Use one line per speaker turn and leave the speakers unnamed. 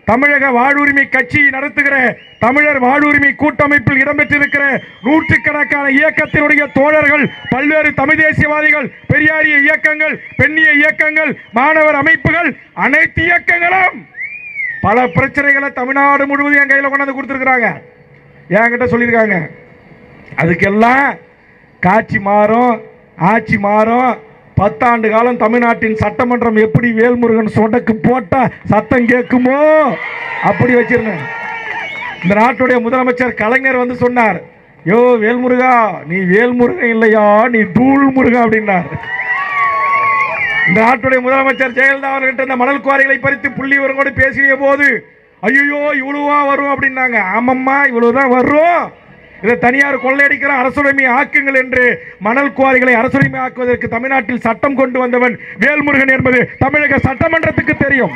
தமிழக வாழ்வுரிமை கட்சி நடத்துகிற தமிழர் வாழ்வுரிமை கூட்டமைப்பில் இடம்பெற்றிருக்கிற நூற்றுக்கணக்கான இயக்கத்தினுடைய தோழர்கள், பல்வேறு தமிழ் தேசியவாதிகள், பெரியாரிய இயக்கங்கள், பெண்ணிய இயக்கங்கள், மாணவர் அமைப்புகள், அனைத்து இயக்கங்களும் பல பிரச்சனைகளை தமிழ்நாடு முழுவதும் என் கையில் கொண்டாந்து கொடுத்துருக்குறாங்க, என்கிட்ட சொல்லியிருக்காங்க. அதுக்கெல்லாம் காட்சி மாறும், ஆட்சி மாறும். 10 ஆண்டு காலம் தமிழ்நாட்டின் சட்டமன்றம் எப்படி வேல்முருகன் சொடக்கு போட்டா சத்தம் கேட்குமோ அப்படி வச்சிருந்தேன். இந்த நாட்டுடைய முதலமைச்சர் கலைஞர் வந்து சொன்னார், யோ வேல்முருகா, நீ வேல்முருகன் இல்லையா, நீ தூள் முருகா அப்படின்னார். இந்த நாட்டுடைய முதலமைச்சர் ஜெயலலிதா அவர்கிட்ட இந்த மணல் குவாரிகளை பறித்து புள்ளி விவரங்களோடு பேசிய போது, ஐயோ இவ்வளவா வரும் அப்படின்னாங்க. ஆமம்மா, இவ்வளவுதான் வரும், இதை தனியார் கொள்ளையடிக்கிற அரசுரிமை ஆக்குங்கள் என்று மணல் குவாரிகளை அரசுரிமை ஆக்குவதற்கு தமிழ்நாட்டில் சட்டம் கொண்டு வந்தவன் வேல்முருகன் என்பது தமிழக சட்டமன்றத்துக்கு தெரியும்.